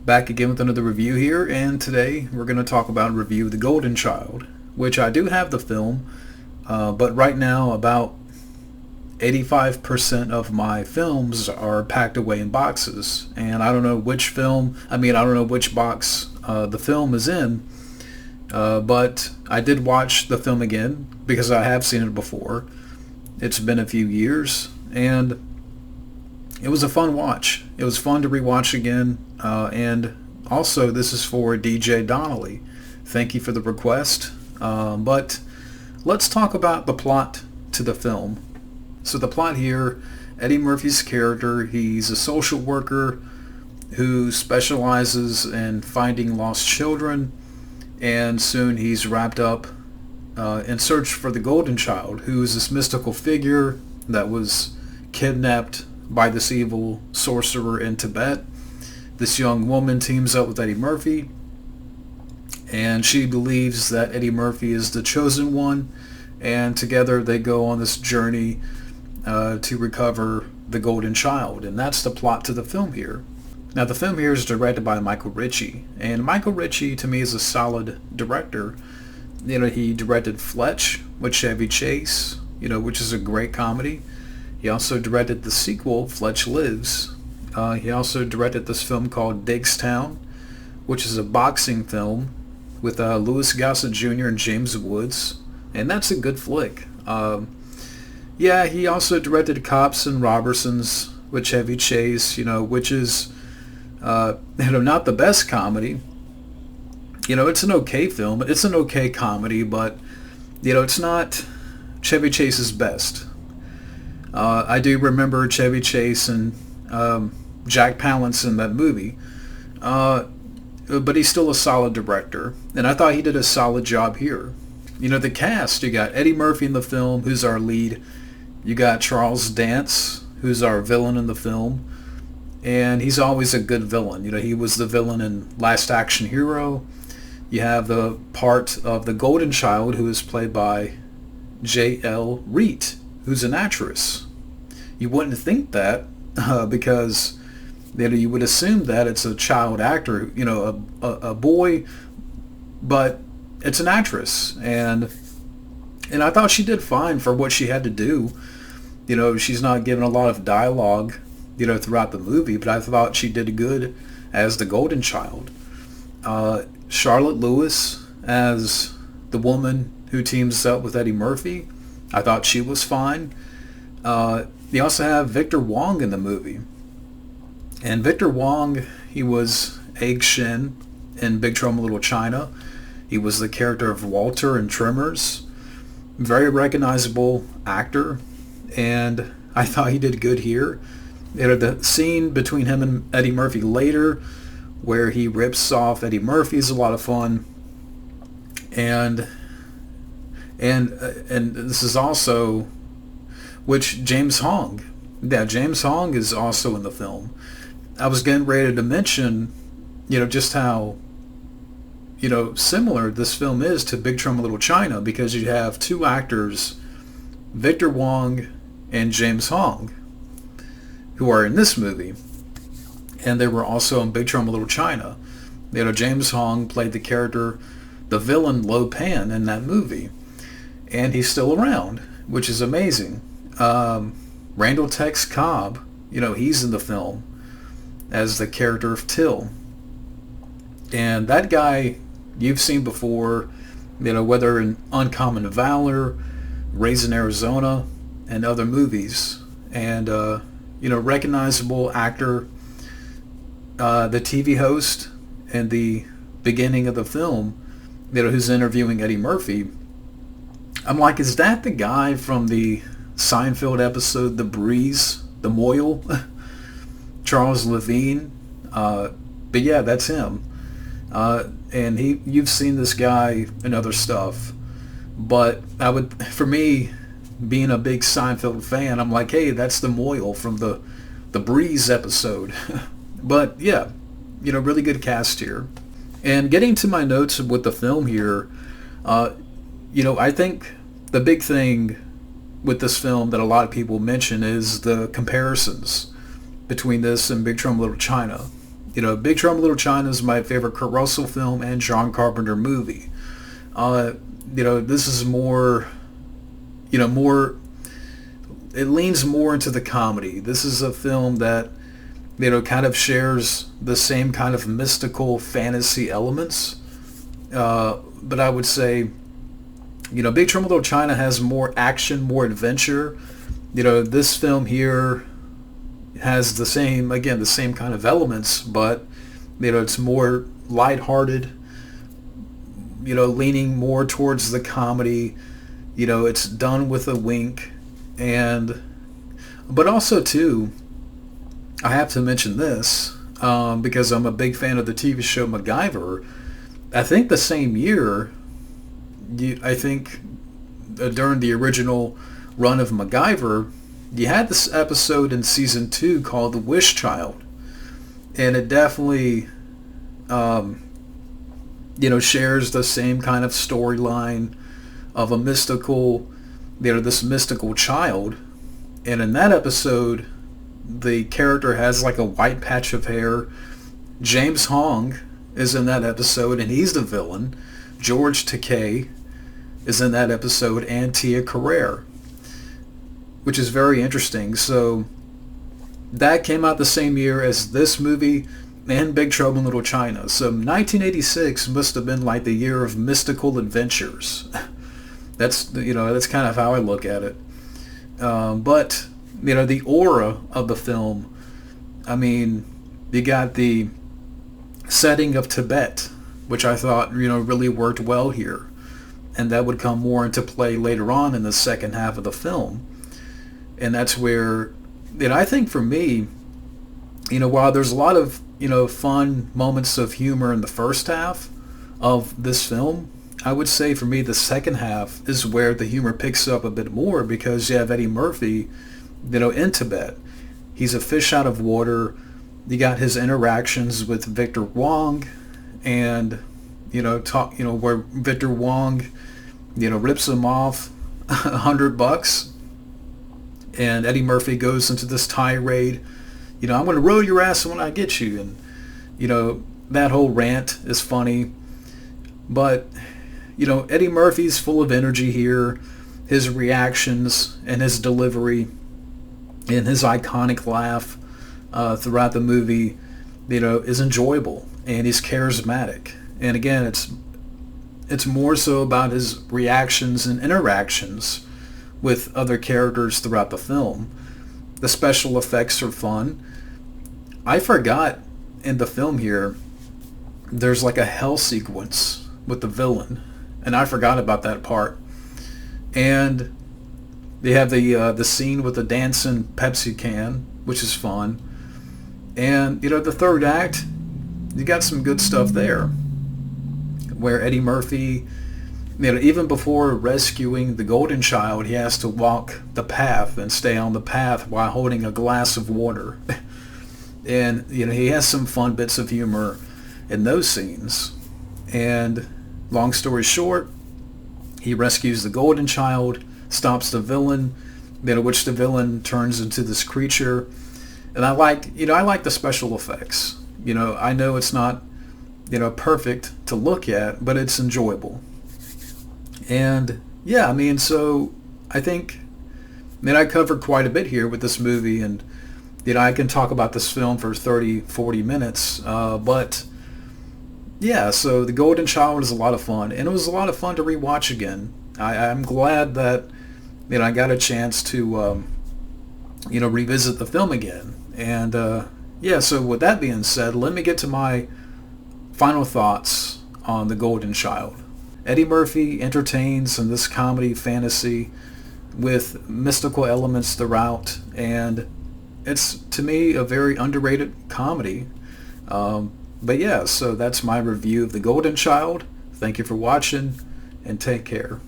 Back again with another review here, and today we're going to talk about a review of The Golden Child, which I do have the film, but right now about 85% of my films are packed away in boxes, and I don't know which box the film is in, but I did watch the film again because I have seen it before. It's been a few years, and it was a fun watch. It was fun to rewatch again, and also this is for DJ Donnelly. Thank you for the request. But let's talk about the plot to the film. So the plot here, Eddie Murphy's character, he's a social worker who specializes in finding lost children, and soon he's wrapped up in search for the Golden Child, who is this mystical figure that was kidnapped by this evil sorcerer in Tibet. This young woman teams up with Eddie Murphy, and she believes that Eddie Murphy is the chosen one, and together they go on this journey to recover the Golden Child, and that's the plot to the film here. Now the film here is directed by Michael Ritchie, and Michael Ritchie to me is a solid director. You know, he directed Fletch with Chevy Chase, which is a great comedy. He also directed the sequel, Fletch Lives. He also directed this film called Digstown, which is a boxing film with Louis Gossett Jr. and James Woods, and that's a good flick. He also directed Cops and Robertsons with Chevy Chase, which is not the best comedy. It's an okay film. It's an okay comedy, but it's not Chevy Chase's best. I do remember Chevy Chase and Jack Palance in that movie, but he's still a solid director, and I thought he did a solid job here. The cast, you got Eddie Murphy in the film, who's our lead. You got Charles Dance, who's our villain in the film, and he's always a good villain. He was the villain in Last Action Hero. You have the part of the Golden Child, who is played by J.L. Reet, who's an actress. You wouldn't think that because you would assume that it's a child actor, a boy, but it's an actress, and I thought she did fine for what she had to do. She's not given a lot of dialogue, throughout the movie, but I thought she did good as the Golden Child. Charlotte Lewis as the woman who teams up with Eddie Murphy, I thought she was fine. You also have Victor Wong in the movie. And Victor Wong, he was Egg Shen in Big Trouble in Little China. He was the character of Walter in Tremors. Very recognizable actor, and I thought he did good here. The scene between him and Eddie Murphy later, where he rips off Eddie Murphy, is a lot of fun. And this is also, which James Hong is also in the film. I was getting ready to mention, just how, similar this film is to Big Trouble in Little China, because you have two actors, Victor Wong and James Hong, who are in this movie, and they were also in Big Trouble in Little China. James Hong played the villain Lo Pan in that movie, and he's still around, which is amazing. Randall Tex Cobb, he's in the film as the character of Till, and that guy you've seen before, whether in Uncommon Valor, Raising Arizona, and other movies, and recognizable actor, the TV host in the beginning of the film, who's interviewing Eddie Murphy. I'm like, is that the guy from the Seinfeld episode The Breeze, the Moyle? Charles Levine? But yeah, that's him. And you've seen this guy in other stuff, but for me, being a big Seinfeld fan, I'm like, hey, that's the Moyle from the Breeze episode. But yeah, really good cast here. And getting to my notes with the film here, I think the big thing with this film that a lot of people mention is the comparisons between this and Big Trouble in Little China. Big Trouble in Little China is my favorite Kurt Russell film and John Carpenter movie. This is more, more, it leans more into the comedy. This is a film that, kind of shares the same kind of mystical fantasy elements. But I would say, Big Trouble in Little China has more action, more adventure. This film here has the same kind of elements, but, it's more lighthearted, leaning more towards the comedy. It's done with a wink. But also too, I have to mention this, because I'm a big fan of the TV show MacGyver. I think the same year, during the original run of MacGyver, you had this episode in season 2 called The Wish Child. And it definitely, shares the same kind of storyline of a mystical, this mystical child. And in that episode, the character has like a white patch of hair. James Hong is in that episode, and he's the villain. George Takei is in that episode, and Tia Carrere, which is very interesting. So that came out the same year as this movie and Big Trouble in Little China. So 1986 must have been like the year of mystical adventures. That's kind of how I look at it. But the aura of the film, you got the setting of Tibet, which I thought, really worked well here. And that would come more into play later on in the second half of the film. And that's where, I think for me, while there's a lot of, fun moments of humor in the first half of this film, I would say for me the second half is where the humor picks up a bit more, because you have Eddie Murphy, in Tibet. He's a fish out of water. You got his interactions with Victor Wong, and where Victor Wong, rips him off $100, and Eddie Murphy goes into this tirade. I'm going to roll your ass when I get you, and that whole rant is funny. But Eddie Murphy's full of energy here. His reactions and his delivery and his iconic laugh throughout the movie, is enjoyable, and he's charismatic. And again, it's more so about his reactions and interactions with other characters throughout the film. The special effects are fun. I forgot in the film here, there's like a hell sequence with the villain, and I forgot about that part. And they have the scene with the dancing Pepsi can, which is fun. And the third act, you got some good stuff there, where Eddie Murphy, even before rescuing the golden child, he has to walk the path and stay on the path while holding a glass of water. And he has some fun bits of humor in those scenes. And long story short, he rescues the golden child, stops the villain, which the villain turns into this creature. And I like the special effects. I know it's not, perfect to look at, but it's enjoyable. And yeah, so I think, I covered quite a bit here with this movie, and I can talk about this film for 30, 40 minutes, but yeah, so The Golden Child is a lot of fun, and it was a lot of fun to rewatch again. I'm glad that, I got a chance to, revisit the film again. And so with that being said, let me get to my final thoughts on The Golden Child. Eddie Murphy entertains in this comedy fantasy with mystical elements throughout, and it's, to me, a very underrated comedy. But yeah, so that's my review of The Golden Child. Thank you for watching, and take care.